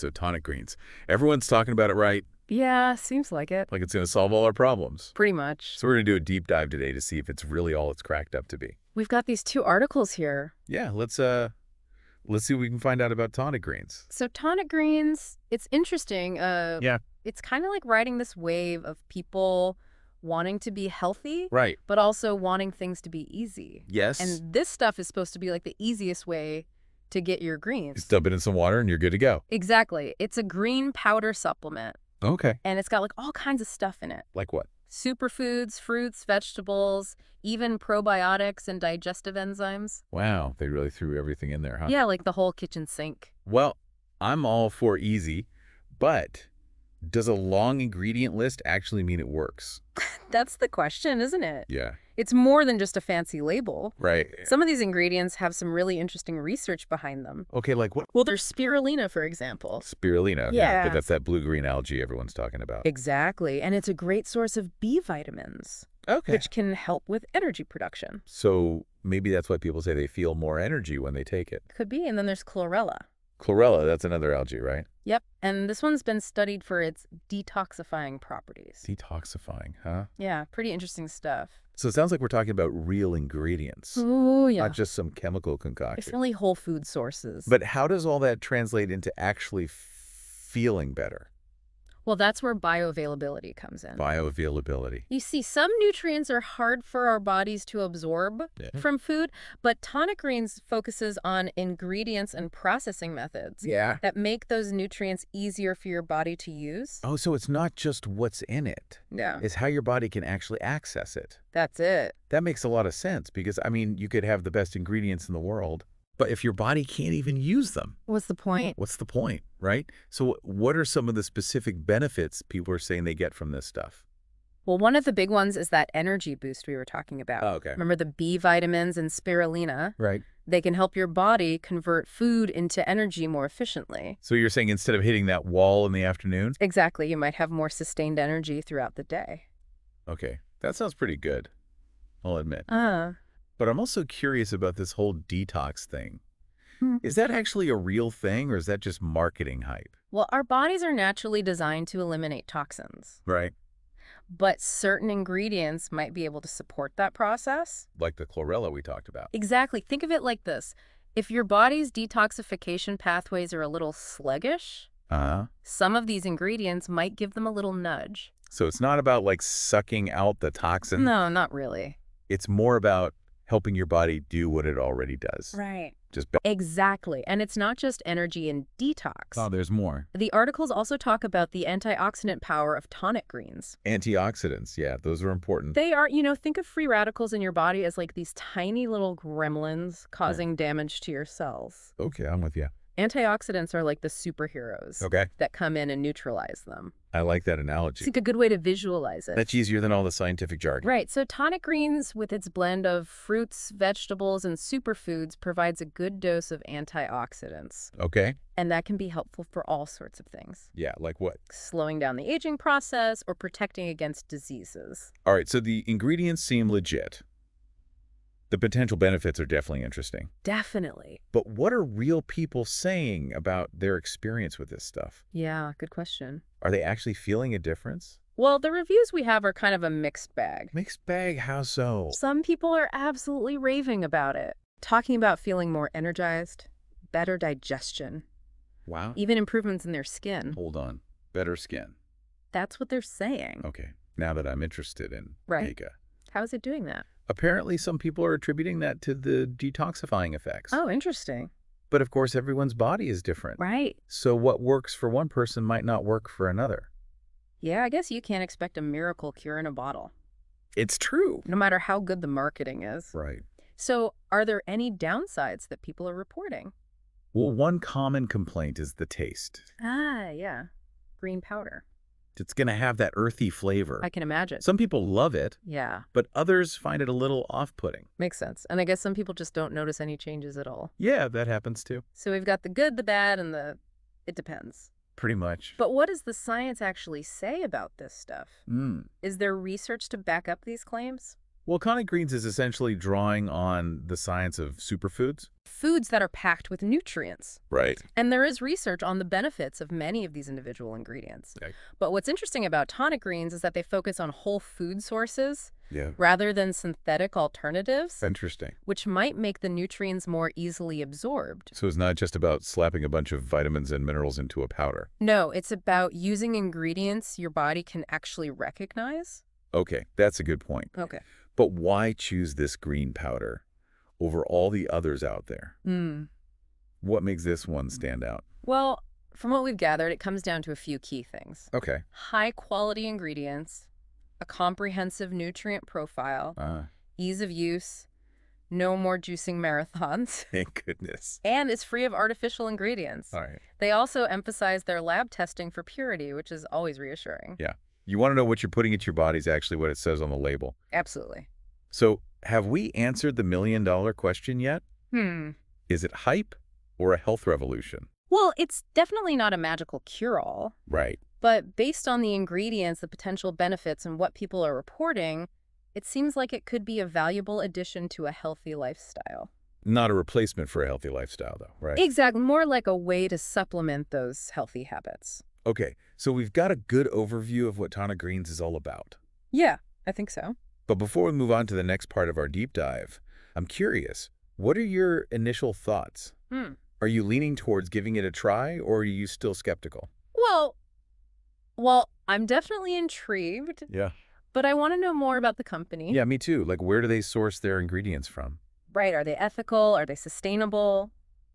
right, so tonic greens. Everyone's talking about it, right? Yeah, seems like it. Like it's going to solve all our problems. Pretty much. So we're going to do a deep dive today to see if it's really all it's cracked up to be. We've got these 2 articles here. Yeah, let's see what we can find out about tonic greens. So tonic greens, it's interesting. Yeah. It's kind of like riding this wave of people wanting to be healthy, Right. but also wanting things to be easy. Yes. And this stuff is supposed to be like the easiest way to get your greens. Just dump it in some water and you're good to go. Exactly. It's a green powder supplement, Okay. and it's got like all kinds of stuff in it. Like what? Superfoods, fruits, vegetables, even probiotics and digestive enzymes. Wow, they really threw everything in there, huh? Yeah, like the whole kitchen sink. Well, I'm all for easy, but does a long ingredient list actually mean it works? That's the question, isn't it? Yeah. It's more than just a fancy label. Right. Some of these ingredients have some really interesting research behind them. Okay, like what? Well, there's spirulina, for example. Spirulina. Yeah. That's that blue-green algae everyone's talking about. Exactly. And it's a great source of B vitamins, Okay. which can help with energy production. So maybe that's why people say they feel more energy when they take it. Could be. And then there's chlorella. Chlorella, that's another algae, right? Yep. And this one's been studied for its detoxifying properties. Detoxifying, huh? Yeah, pretty interesting stuff. So it sounds like we're talking about real ingredients, Oh, yeah. not just some chemical concoction. Definitely whole food sources. But how does all that translate into actually feeling better? Well, that's where bioavailability comes in. Bioavailability. You see, some nutrients are hard for our bodies to absorb from food, but Tonic Greens focuses on ingredients and processing methods that make those nutrients easier for your body to use. Oh, so it's not just what's in it. Yeah. It's how your body can actually access it. That's it. That makes a lot of sense because, I mean, you could have the best ingredients in the world, but if your body can't even use them, What's the point? what's the point, right? So what are some of the specific benefits people are saying they get from this stuff? Well, one of the big ones is that energy boost we were talking about. Oh, okay. Remember the B vitamins and spirulina? Right. They can help your body convert food into energy more efficiently. So you're saying instead of hitting that wall in the afternoon? Exactly. You might have more sustained energy throughout the day. Okay. That sounds pretty good, I'll admit. Uh, But I'm also curious about this whole detox thing. Is that actually a real thing or is that just marketing hype? well, our bodies are naturally designed to eliminate toxins, Right. but certain ingredients might be able to support that process. Like the chlorella we talked about. Exactly. Think of it like this. If your body's detoxification pathways are a little sluggish, Uh-huh. some of these ingredients might give them a little nudge. So it's not about like sucking out the toxin. No, not really. It's more about helping your body do what it already does. Right. Just Exactly. And it's not just energy and detox. Oh, there's more. The articles also talk about the antioxidant power of tonic greens. Antioxidants, yeah, those are important. They are, think of free radicals in your body as like these tiny little gremlins causing damage to your cells. Okay, I'm with you. Antioxidants are like the superheroes Okay. that come in and neutralize them. I like that It's analogy. like a good way to visualize it. That's easier than all the scientific jargon. Right. So tonic greens, with its blend of fruits, vegetables, and superfoods, provides a good dose of antioxidants. Okay. And that can be helpful for all sorts of things, Yeah, like what? slowing down the aging process or protecting against diseases. All right, so the ingredients seem legit. The potential benefits are definitely interesting. Definitely. But what are real people saying about their experience with this stuff? Yeah, good question. Are they actually feeling a difference? Well, the reviews we have are kind of a mixed bag. Mixed bag, how so? Some people are absolutely raving about it, talking about feeling more energized, better digestion, Wow. even improvements in their skin. Hold on. Better skin. That's what they're saying. Okay, now that I'm interested in Right. Mega. How is it doing that? Apparently, some people are attributing that to the detoxifying effects. Oh, interesting. But of course, everyone's body is different. Right. So what works for one person might not work for another. Yeah, I guess you can't expect a miracle cure in a bottle, It's true. no matter how good the marketing is. Right. So, are there any downsides that people are reporting? Well, one common complaint is the taste. Ah, yeah. Green powder. It's going to have that earthy flavor. I can imagine. Some people love it, Yeah, but others find it a little off-putting. makes sense. And I guess some people just don't notice any changes at all. Yeah, that happens too. So we've got the good, the bad, and it depends. Pretty much. But what does the science actually say about this stuff? Mm. Is there research to back up these claims? Well, Tonic Greens is essentially drawing on the science of superfoods. Foods that are packed with nutrients. Right. And there is research on the benefits of many of these individual ingredients. Okay. But what's interesting about tonic greens is that they focus on whole food sources Yeah. rather than synthetic alternatives, Interesting. which might make the nutrients more easily absorbed. So it's not just about slapping a bunch of vitamins and minerals into a powder. No, it's about using ingredients your body can actually recognize. Okay, that's a good point. Okay. But why choose this green powder over all the others out there? What makes this one stand out? Well, from what we've gathered, it comes down to a few key things. Okay. High-quality ingredients, a comprehensive nutrient profile, ease of use, no more juicing marathons, Thank goodness. and it's free of artificial ingredients. All right. They also emphasize their lab testing for purity, which is always reassuring. Yeah. You want to know what you're putting into your body is actually what it says on the label. Absolutely. So have we answered the million-dollar question yet? Is it hype or a health revolution? Well, it's definitely not a magical cure-all. Right. But based on the ingredients, the potential benefits, and what people are reporting, it seems like it could be a valuable addition to a healthy lifestyle. Not a replacement for a healthy lifestyle, though, right? Exactly. More like a way to supplement those healthy habits. Okay, so we've got a good overview of what Tonic Greens is all about. Yeah, I think so. But before we move on to the next part of our deep dive, I'm curious, what are your initial thoughts? Are you leaning towards giving it a try, or are you still skeptical? Well, I'm definitely intrigued, Yeah. but I want to know more about the company. Yeah, me too. Like, where do they source their ingredients from? Right. Are they ethical? Are they sustainable?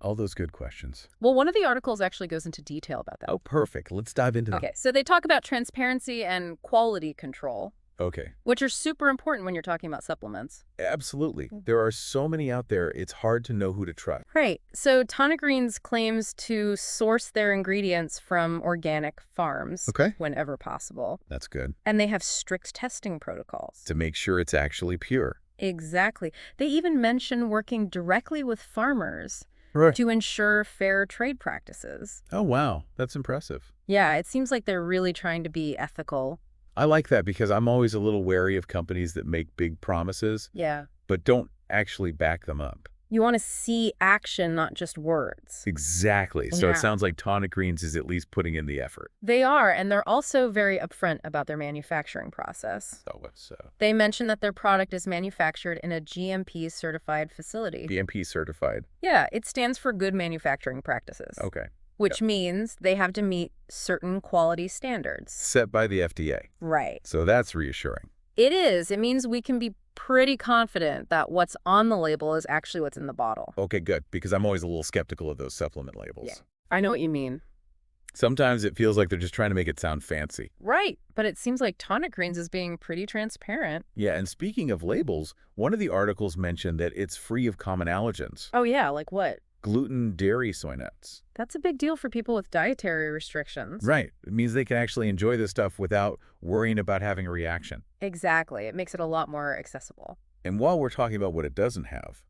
All those good questions. Well, one of the articles actually goes into detail about that. Oh, perfect. Let's dive into that. Okay, so they talk about transparency and quality control, Okay. which are super important when you're talking about supplements. Absolutely. There are so many out there, it's hard to know who to trust. Right. So Tonic Greens claims to source their ingredients from organic farms Okay. whenever possible. That's good. And they have strict testing protocols. To make sure it's actually pure. Exactly. They even mention working directly with farmers to ensure fair trade practices. Oh, wow. That's impressive. Yeah, it seems like they're really trying to be ethical. I like that because I'm always a little wary of companies that make big promises, Yeah. but don't actually back them up. You want to see action, not just words. Exactly. So Yeah. it sounds like Tonic Greens is at least putting in the effort. They are, and they're also very upfront about their manufacturing process. So what's They mention that their product is manufactured in a GMP-certified facility. BMP certified? Yeah, it stands for Good Manufacturing Practices. Okay. Which means they have to meet certain quality standards. Set by the FDA. Right. So that's reassuring. It is. It means we can be pretty confident that what's on the label is actually what's in the bottle. Okay, good, because I'm always a little skeptical of those supplement labels. Yeah. I know what you mean. Sometimes it feels like they're just trying to make it sound fancy. Right. But it seems like Tonic Greens is being pretty transparent. Yeah, and speaking of labels, one of the articles mentioned that it's free of common allergens. Oh, yeah. Like what? Gluten, dairy, soy nuts. That's a big deal for people with dietary restrictions. Right. It means they can actually enjoy this stuff without worrying about having a reaction. Exactly. It makes it a lot more accessible. And while we're talking about what it doesn't have,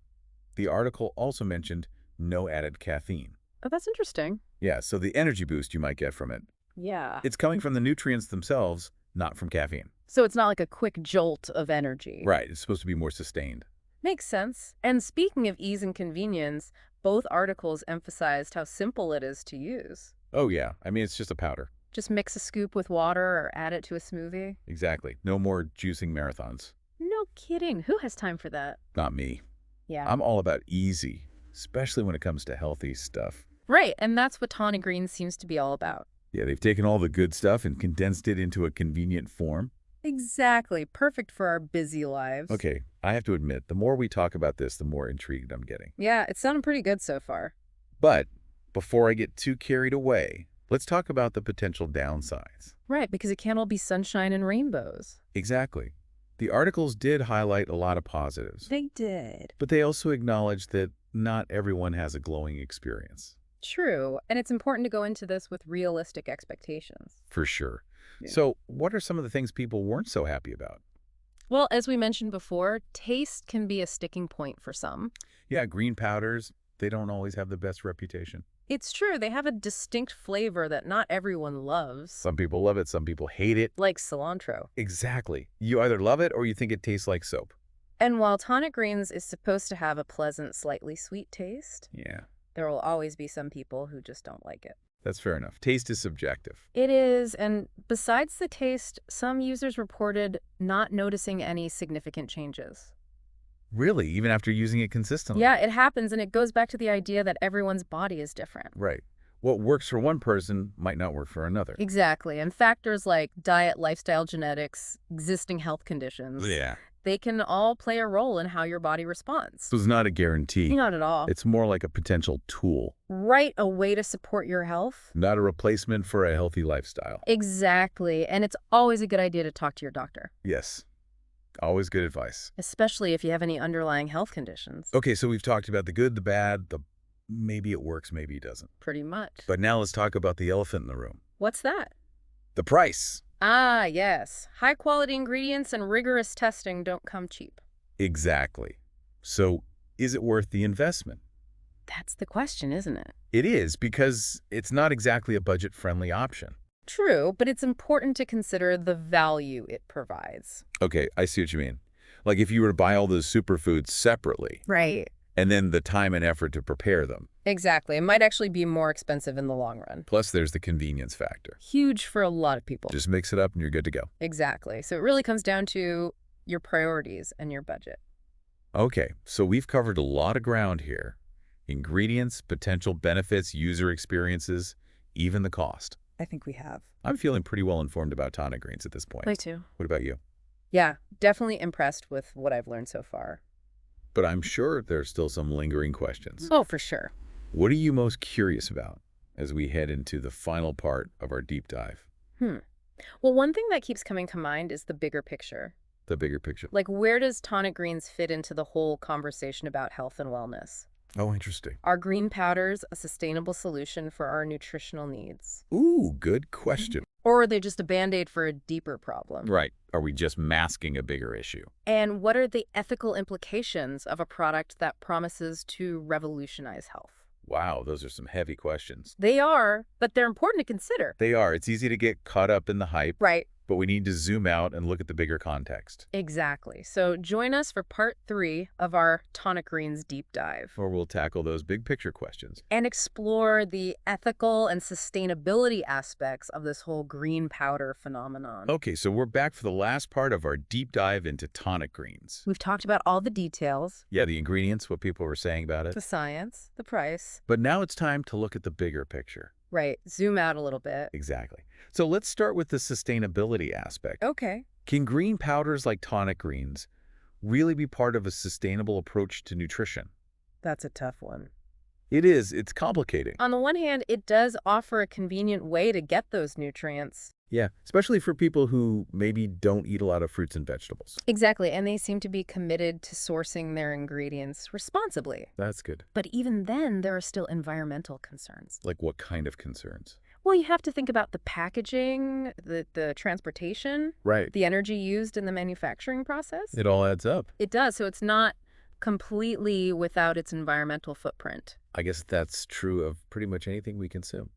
the article also mentioned no added caffeine. Oh, that's interesting. Yeah, so the energy boost you might get from it. Yeah. It's coming from the nutrients themselves, not from caffeine. So it's not like a quick jolt of energy. Right. It's supposed to be more sustained. Makes sense. And speaking of ease and convenience, both articles emphasized how simple it is to use. Oh, yeah. I mean, it's just a powder. Just mix a scoop with water or add it to a smoothie. Exactly. No more juicing marathons. No kidding. Who has time for that? Not me. Yeah. I'm all about easy, especially when it comes to healthy stuff. Right. And that's what Tonic Greens seems to be all about. Yeah, they've taken all the good stuff and condensed it into a convenient form. Exactly. Perfect for our busy lives. Okay, I have to admit, the more we talk about this, the more intrigued I'm getting. Yeah, it's sounding pretty good so far. But before I get too carried away, let's talk about the potential downsides. Right, because it can't all be sunshine and rainbows. Exactly. The articles did highlight a lot of positives, They did. but they also acknowledged that not everyone has a glowing experience. True. And it's important to go into this with realistic expectations. For sure. Yeah. So what are some of the things people weren't so happy about? Well, as we mentioned before, taste can be a sticking point for some. Yeah, green powders, they don't always have the best reputation. It's true, they have a distinct flavor that not everyone loves. Some people love it, some people hate it. Like cilantro. Exactly. You either love it or you think it tastes like soap. And while Tonic Greens is supposed to have a pleasant, slightly sweet taste, Yeah, there will always be some people who just don't like it. that's fair enough. Taste is subjective. It is, and besides the taste, some users reported not noticing any significant changes. Really? Even after using it consistently? Yeah, it happens, and it goes back to the idea that everyone's body is different. Right. What works for one person might not work for another. Exactly, and factors like diet, lifestyle, genetics, existing health conditions, Yeah. they can all play a role in how your body responds. So it's not a guarantee. Not at all. It's more like a potential tool. Right, a way to support your health. Not a replacement for a healthy lifestyle. Exactly, and it's always a good idea to talk to your doctor. Yes. Always good advice. Especially if you have any underlying health conditions. Okay, so we've talked about the good, the bad, the maybe it works, maybe it doesn't. Pretty much. But now let's talk about the elephant in the room. What's that? The price. Ah, yes. High-quality ingredients and rigorous testing don't come cheap. Exactly. So is it worth the investment? That's the question, isn't it? It is, because it's not exactly a budget-friendly option. True, but it's important to consider the value it provides. Okay, I see what you mean. Like if you were to buy all those superfoods separately, Right. and then the time and effort to prepare them. Exactly. It might actually be more expensive in the long run. Plus there's the convenience factor. Huge for a lot of people. Just mix it up and you're good to go. Exactly. So it really comes down to your priorities and your budget. Okay, so we've covered a lot of ground here. Ingredients, potential benefits, user experiences, even the cost. I think we have. I'm feeling pretty well informed about Tonic Greens at this point. Me too. What about you? Yeah, definitely impressed with what I've learned so far. But I'm sure there's still some lingering questions. Oh, for sure. What are you most curious about as we head into the final part of our deep dive? Well, one thing that keeps coming to mind is the bigger picture. The bigger picture. Like, where does Tonic Greens fit into the whole conversation about health and wellness? Oh, interesting. Are green powders a sustainable solution for our nutritional needs? Ooh, good question. Or are they just a Band-Aid for a deeper problem? Right. Are we just masking a bigger issue? And what are the ethical implications of a product that promises to revolutionize health? Wow, those are some heavy questions. They are, but they're important to consider. They are. It's easy to get caught up in the hype. Right. But we need to zoom out and look at the bigger context. Exactly. So join us for part 3 of our Tonic Greens deep dive. Or we'll tackle those big picture questions. And explore the ethical and sustainability aspects of this whole green powder phenomenon. Okay, so we're back for the last part of our deep dive into Tonic Greens. We've talked about all the details. Yeah, the ingredients, what people were saying about it. The science, the price. But now it's time to look at the bigger picture. Right. Zoom out a little bit. Exactly. So let's start with the sustainability aspect. Okay. Can green powders like Tonic Greens really be part of a sustainable approach to nutrition? That's a tough one. It is. It's complicating. On the one hand, it does offer a convenient way to get those nutrients. Yeah, especially for people who maybe don't eat a lot of fruits and vegetables. Exactly, and they seem to be committed to sourcing their ingredients responsibly. That's good. But even then, there are still environmental concerns. Like what kind of concerns? Well, you have to think about the packaging, the transportation, Right. the energy used in the manufacturing process. It all adds up. It does, so it's not completely without its environmental footprint. I guess that's true of pretty much anything we consume.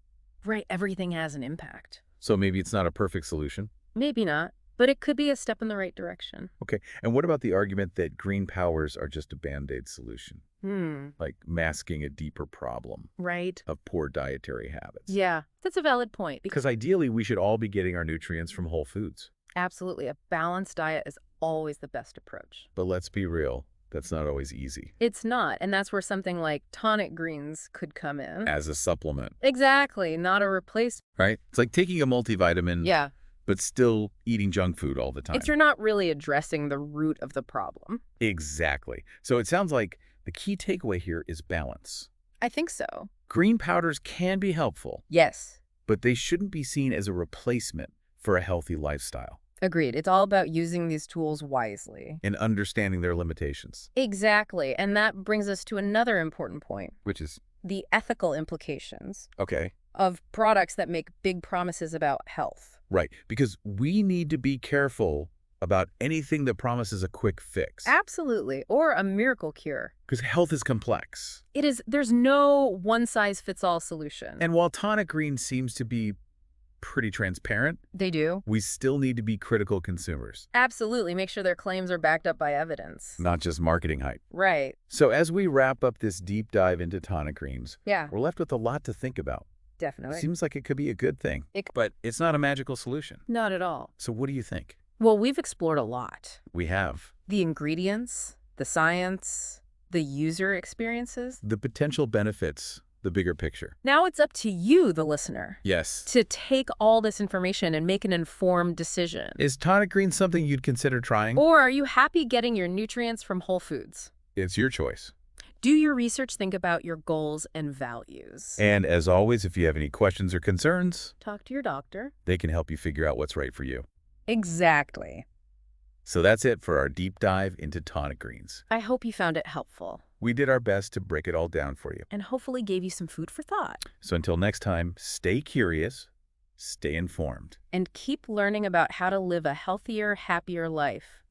Right, everything has an impact. So maybe it's not a perfect solution. Maybe not, but it could be a step in the right direction. Okay, and what about the argument that green powders are just a Band-Aid solution? Hmm. Like masking a deeper problem Right. of poor dietary habits. Yeah, that's a valid point. Because ideally, we should all be getting our nutrients from whole foods. Absolutely, a balanced diet is always the best approach. But let's be real, that's not always easy. It's not, and that's where something like Tonic Greens could come in. As a supplement, Exactly, not a replacement. right? It's like taking a multivitamin, Yeah, but still eating junk food all the time. if you're not really addressing the root of the problem. Exactly. So it sounds like the key takeaway here is balance. I think so. Green powders can be helpful, Yes, but they shouldn't be seen as a replacement for a healthy lifestyle agreed. It's all about using these tools wisely. and understanding their limitations. Exactly, and that brings us to another important point, Which is, the ethical implications okay, of products that make big promises about health. right. Because we need to be careful about anything that promises a quick fix. Absolutely, or a miracle cure. Because health is complex. There's no one-size-fits-all solution. And while Tonic Green seems to be pretty transparent. They do. We still need to be critical consumers. Absolutely. Make sure their claims are backed up by evidence. Not just marketing hype. Right. So as we wrap up this deep dive into tonic greens, we're left with a lot to think about. Definitely. Seems like it could be a good thing, but it's not a magical solution. Not at all. So what do you think? Well, we've explored a lot. We have. The ingredients, the science, the user experiences. The potential benefits, the bigger picture. Now it's up to you, the listener. Yes. To take all this information and make an informed decision. Is tonic greens something you'd consider trying? Or are you happy getting your nutrients from Whole Foods? It's your choice. Do your research, think about your goals and values. And as always, if you have any questions or concerns, talk to your doctor. They can help you figure out what's right for you. Exactly. So that's it for our deep dive into tonic greens. I hope you found it helpful. We did our best to break it all down for you. And hopefully gave you some food for thought. So until next time, stay curious, stay informed. And keep learning about how to live a healthier, happier life.